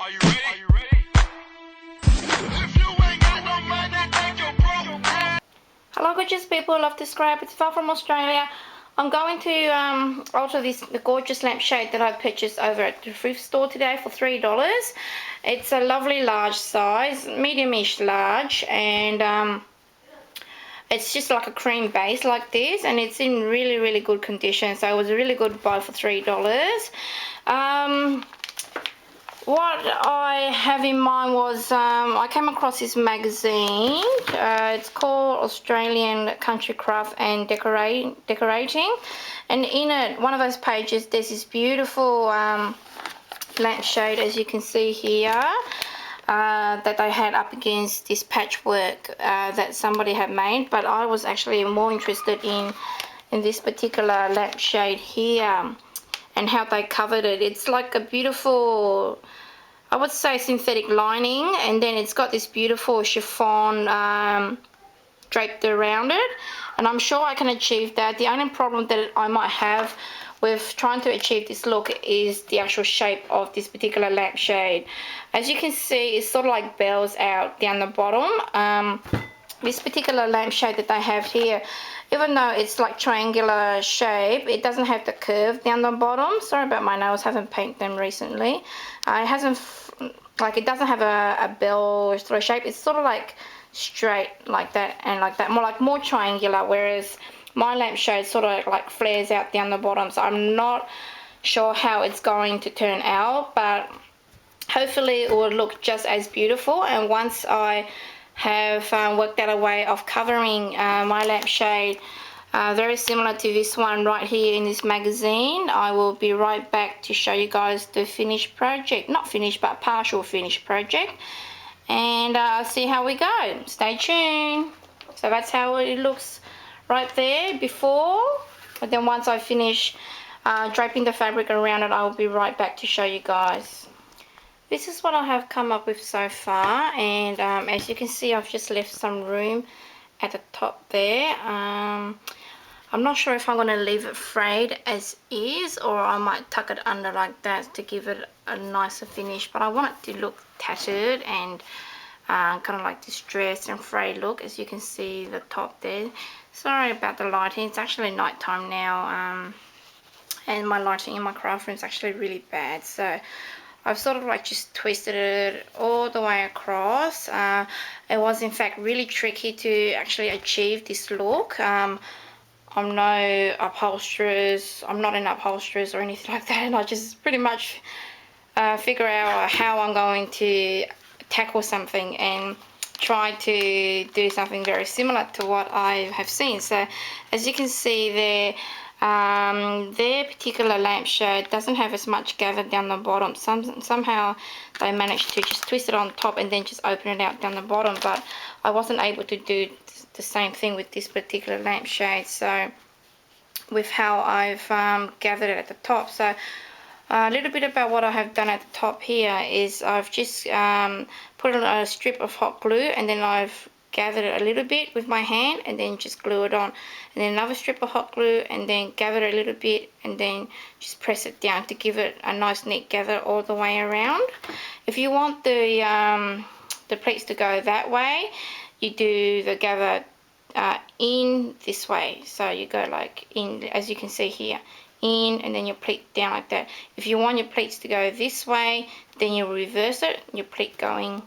Are you ready? Are you ready? If you ain't got no money, take your broke ass. Hello gorgeous people, love to scrap. It's Val from Australia. I'm going to alter the gorgeous lampshade that I purchased over at the thrift store today for $3. It's a lovely large size, medium-ish large, and it's just like a cream base like this, and it's in really good condition, so it was a really good buy for $3. What I have in mind was I came across this magazine. It's called Australian Country Craft and Decorating, and in it, one of those pages, there's this beautiful lampshade, as you can see here, that they had up against this patchwork that somebody had made, but I was actually more interested in this particular lampshade here and how they covered it. It's like a beautiful, I would say, synthetic lining, and then it's got this beautiful chiffon draped around it, and I'm sure I can achieve that. The only problem that I might have with trying to achieve this look is the actual shape of this particular lampshade. As you can see, it's sort of like bells out down the bottom. This particular lampshade that they have here, even though it's like triangular shape, it doesn't have the curve down the bottom. Sorry about my nails, haven't painted them recently. It hasn't, like, it doesn't have a bell or throw shape. It's sort of like straight like that and like that, more triangular, whereas my lampshade sort of like flares out down the bottom. So I'm not sure how it's going to turn out, but hopefully it will look just as beautiful. And once I have worked out a way of covering my lampshade very similar to this one right here in this magazine, I will be right back to show you guys the finished project. Not finished, but partial finished project, and see how we go. Stay tuned. So that's how it looks right there before, but then once I finish draping the fabric around it, I will be right back to show you guys. This is what I have come up with so far, and as you can see, I've just left some room at the top there. I'm not sure if I'm going to leave it frayed as is, or I might tuck it under like that to give it a nicer finish, but I want it to look tattered and kind of like distressed and frayed look, as you can see the top there. Sorry about the lighting, it's actually night time now, and my lighting in my craft room is actually really bad, so I've sort of like just twisted it all the way across. It was in fact really tricky to actually achieve this look. I'm no upholsterers, I'm not an upholsterers or anything like that, and I just pretty much figure out how I'm going to tackle something and try to do something very similar to what I have seen. So as you can see there, their particular lampshade doesn't have as much gather down the bottom. Somehow they managed to just twist it on top and then just open it out down the bottom, but I wasn't able to do the same thing with this particular lampshade, so with how I've gathered it at the top. So a little bit about what I have done at the top here is I've just put on a strip of hot glue, and then I've gathered it a little bit with my hand and then just glue it on, and then another strip of hot glue, and then gather it a little bit and then just press it down to give it a nice neat gather all the way around. If you want the pleats to go that way, you do the gather in this way, so you go like in, as you can see here, in, and then your pleat down like that. If you want your pleats to go this way, then you reverse it, your pleat going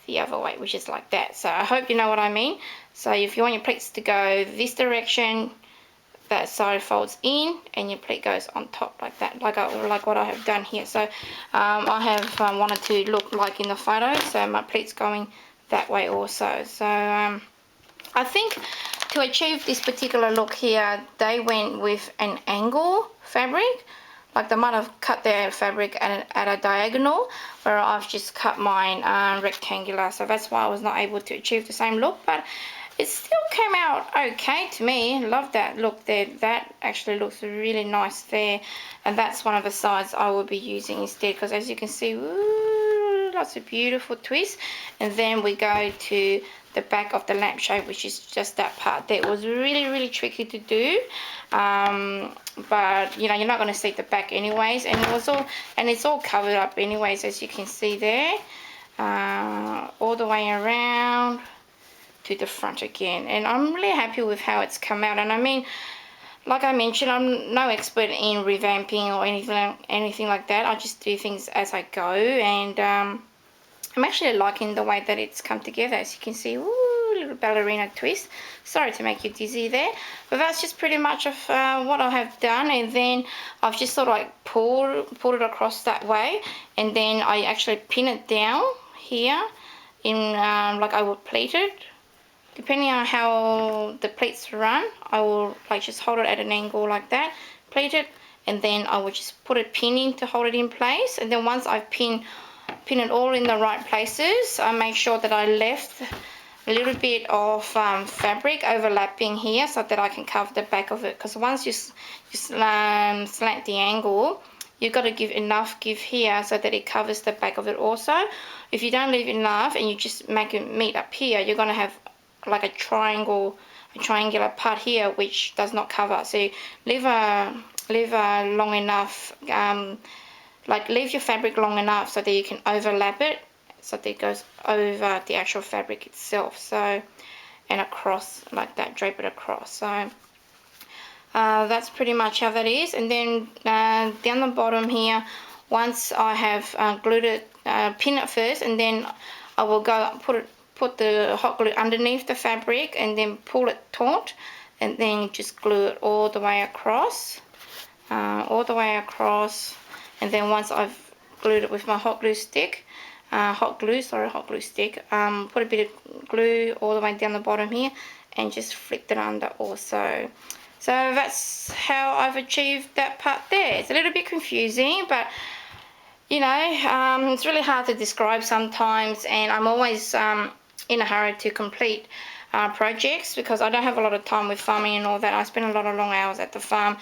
the other way, which is like that. So I hope you know what I mean. So if you want your pleats to go this direction, that side folds in and your pleat goes on top like that, like what I have done here. So I have wanted to look like in the photo, so my pleat's going that way also. So I think to achieve this particular look here, they went with an angle fabric. Like they might have cut their fabric at a diagonal, where I've just cut mine rectangular. So that's why I was not able to achieve the same look, but it still came out okay to me. Love that look there. That actually looks really nice there, and that's one of the sides I will be using instead, because as you can see, ooh, It's a beautiful twist. And then we go to the back of the lampshade, which is just that part there. It was really, really tricky to do, but you know, you're not going to see the back anyways, and it's all covered up anyways, as you can see there, all the way around to the front again. And I'm really happy with how it's come out. And I mean, like I mentioned, I'm no expert in revamping or anything like that. I just do things as I go, and I'm actually liking the way that it's come together. As you can see, ooh, little ballerina twist. Sorry to make you dizzy there, but that's just pretty much of what I have done. And then I've just sort of like pulled it across that way, and then I actually pin it down here in like I would pleat it. Depending on how the pleats run, I will like just hold it at an angle like that, pleat it, and then I will just put a pin in to hold it in place. And then once I've pin it all in the right places, I make sure that I left a little bit of fabric overlapping here so that I can cover the back of it. Because once you slant the angle, you've got to give enough give here so that it covers the back of it also. If you don't leave enough and you just make it meet up here, you're going to have like a triangular part here which does not cover. So leave a long enough, like leave your fabric long enough so that you can overlap it, so that it goes over the actual fabric itself. So, and across like that, drape it across. So that's pretty much how that is. And then down the bottom here, once I have glued it, pin it first, and then I will go put the hot glue underneath the fabric, and then pull it taut, and then just glue it all the way across, and then once I've glued it with my hot glue stick, put a bit of glue all the way down the bottom here, and just flipped it under also. So that's how I've achieved that part there. It's a little bit confusing, but you know, it's really hard to describe sometimes, and I'm always in a hurry to complete projects because I don't have a lot of time with farming and all that. I spend a lot of long hours at the farm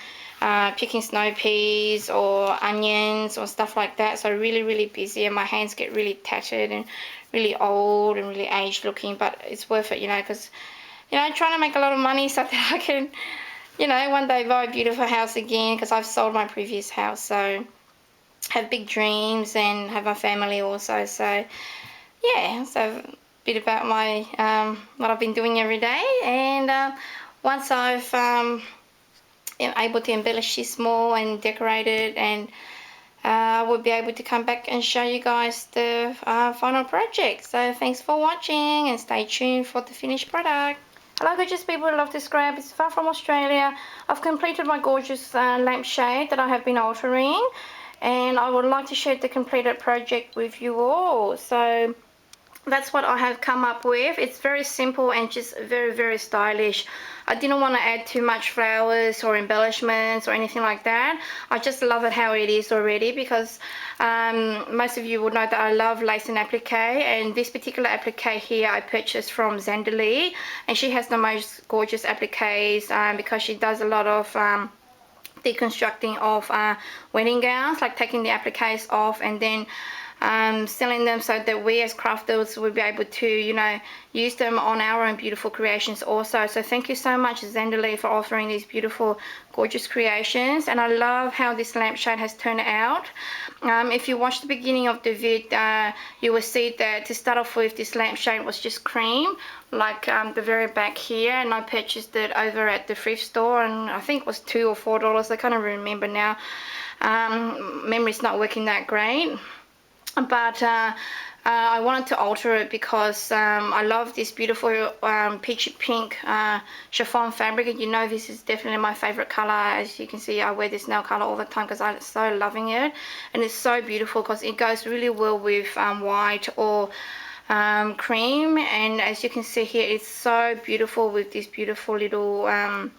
picking snow peas or onions or stuff like that, so really, really busy, and my hands get really tattered and really old and really aged looking, but it's worth it, you know, because, you know, I'm trying to make a lot of money so that I can, you know, one day buy a beautiful house again, because I've sold my previous house, so have big dreams and have my family also. So yeah, so a bit about my what I've been doing every day, and once I've am able to embellish this more and decorate it, and I will be able to come back and show you guys the final project. So thanks for watching, and stay tuned for the finished product. Hello gorgeous people who love to scrap, it's Far from Australia. I've completed my gorgeous lampshade that I have been altering, and I would like to share the completed project with you all. So that's what I have come up with. It's very simple and just very, very stylish. I didn't want to add too much flowers or embellishments or anything like that. I just love it how it is already, because most of you would know that I love lace and applique, and this particular applique here I purchased from Zandali, and she has the most gorgeous appliques because she does a lot of deconstructing of wedding gowns, like taking the appliques off and then selling them so that we as crafters will be able to, you know, use them on our own beautiful creations also. So thank you so much, Zandali, for offering these beautiful gorgeous creations, and I love how this lampshade has turned out. If you watch the beginning of the vid, you will see that to start off with, this lampshade was just cream, like the very back here, and I purchased it over at the thrift store, and I think it was $2 or $4. I can't even remember now. Memory's not working that great. But I wanted to alter it because I love this beautiful peachy pink chiffon fabric, and you know this is definitely my favorite color. As you can see, I wear this nail color all the time because I'm so loving it, and it's so beautiful because it goes really well with white or cream. And as you can see here, it's so beautiful with this beautiful little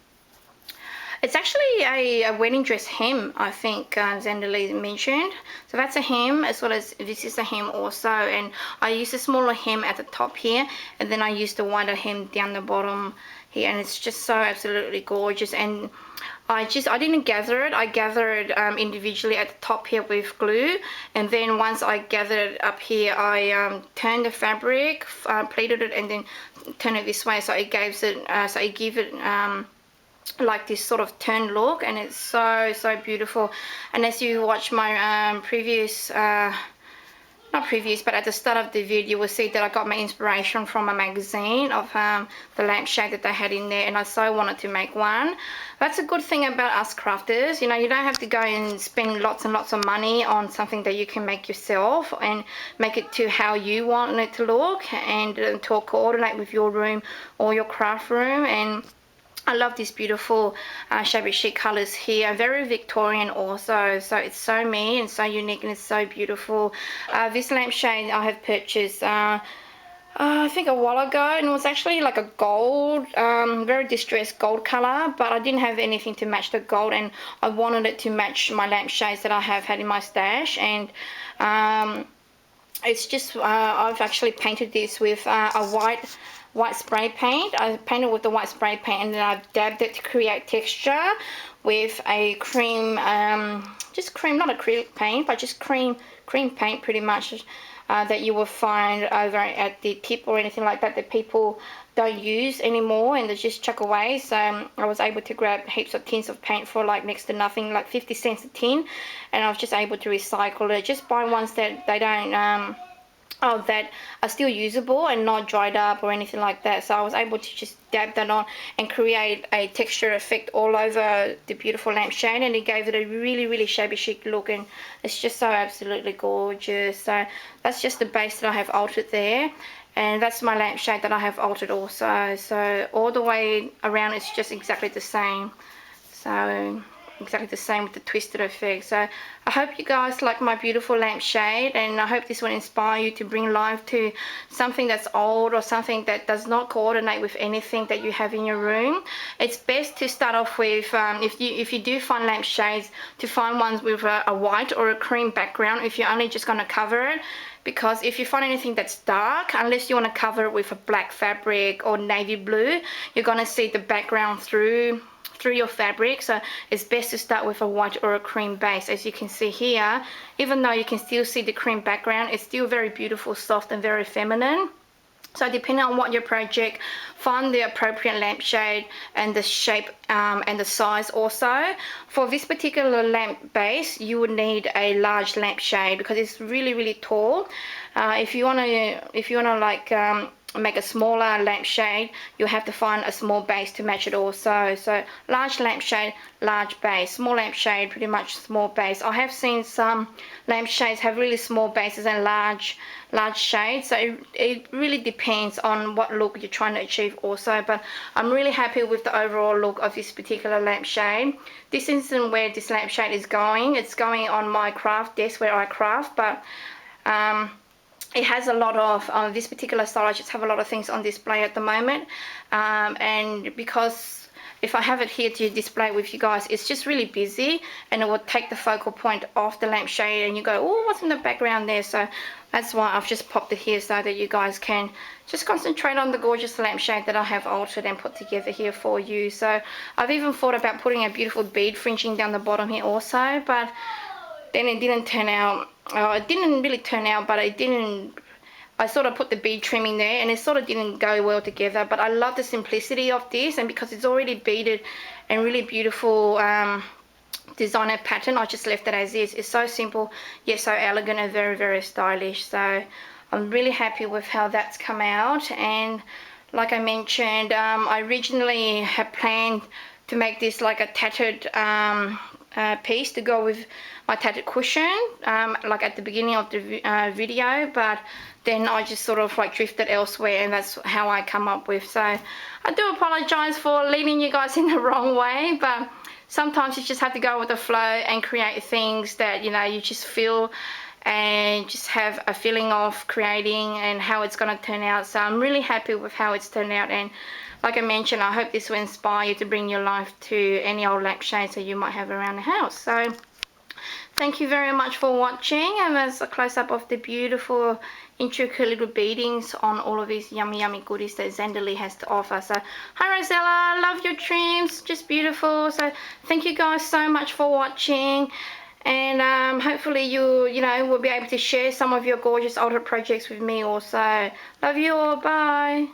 it's actually a wedding dress hem, I think Zandali mentioned. So that's a hem, as well as this is a hem also. And I used a smaller hem at the top here, and then I used a wider hem down the bottom here. And it's just so absolutely gorgeous. And I didn't gather it. I gathered it individually at the top here with glue, and then once I gathered it up here, I turned the fabric, pleated it, and then turned it this way, so it gives it like this sort of turn look, and it's so beautiful. And as you watch my previous not previous, but at the start of the video, you will see that I got my inspiration from a magazine of the lampshade that they had in there, and I so wanted to make one. That's a good thing about us crafters, you know, you don't have to go and spend lots and lots of money on something that you can make yourself and make it to how you want it to look, and to coordinate with your room or your craft room. And I love these beautiful shabby chic colours here, very Victorian also, so it's so me and so unique, and it's so beautiful. This lampshade I have purchased I think a while ago, and it was actually like a gold, very distressed gold colour, but I didn't have anything to match the gold, and I wanted it to match my lampshades that I have had in my stash. And it's just I've actually painted this with a white spray paint. I painted with the white spray paint, and then I've dabbed it to create texture with a cream, just cream, not acrylic paint, but just cream paint pretty much, that you will find over at the tip or anything like that people don't use anymore and they just chuck away. So I was able to grab heaps of tins of paint for like next to nothing, like 50 cents a tin, and I was just able to recycle it, just buy ones that they don't that are still usable and not dried up or anything like that. So I was able to just dab that on and create a texture effect all over the beautiful lampshade, and it gave it a really shabby chic look, and it's just so absolutely gorgeous. So that's just the base that I have altered there, and that's my lampshade that I have altered also. So all the way around it's just exactly the same. So exactly the same with the twisted effect. So I hope you guys like my beautiful lampshade, and I hope this will inspire you to bring life to something that's old or something that does not coordinate with anything that you have in your room. It's best to start off with, if you do find lampshades, to find ones with a white or a cream background if you're only just going to cover it, because if you find anything that's dark, unless you want to cover it with a black fabric or navy blue, you're going to see the background through your fabric. So it's best to start with a white or a cream base. As you can see here, even though you can still see the cream background, it's still very beautiful, soft, and very feminine. So depending on what your project, find the appropriate lampshade and the shape and the size also. For this particular lamp base, you would need a large lampshade because it's really tall. If you wanna like make a smaller lampshade, you'll have to find a small base to match it also. So large lampshade, large base. Small lampshade, pretty much small base. I have seen some lampshades have really small bases and large shades, so it really depends on what look you're trying to achieve also. But I'm really happy with the overall look of this particular lampshade. This isn't where this lampshade is going. It's going on my craft desk where I craft, but it has a lot of, this particular style, I just have a lot of things on display at the moment, and because if I have it here to display with you guys, it's just really busy, and it will take the focal point off the lampshade, and you go, oh, what's in the background there? So that's why I've just popped it here, so that you guys can just concentrate on the gorgeous lampshade that I have altered and put together here for you. So I've even thought about putting a beautiful bead fringing down the bottom here also, but then it didn't turn out. It didn't really turn out, but I sort of put the bead trimming there, and it sort of didn't go well together. But I love the simplicity of this, and because it's already beaded and really beautiful designer pattern, I just left it as is. It's so simple yet so elegant and very stylish. So I'm really happy with how that's come out. And like I mentioned, I originally had planned to make this like a tattered piece to go with my tattered cushion, like at the beginning of the video, but then I just sort of like drifted elsewhere, and that's how I come up with. So I do apologize for leading you guys in the wrong way, but sometimes you just have to go with the flow and create things that, you know, you just feel and just have a feeling of creating and how it's going to turn out. So I'm really happy with how it's turned out, and like I mentioned, I hope this will inspire you to bring your life to any old lampshades that you might have around the house. So Thank you very much for watching, and there's a close-up of the beautiful intricate little beadings on all of these yummy goodies that Zenderly has to offer. So hi Rosella, love your trims, just beautiful. So thank you guys so much for watching, and hopefully you will be able to share some of your gorgeous altered projects with me also. Love you all, bye.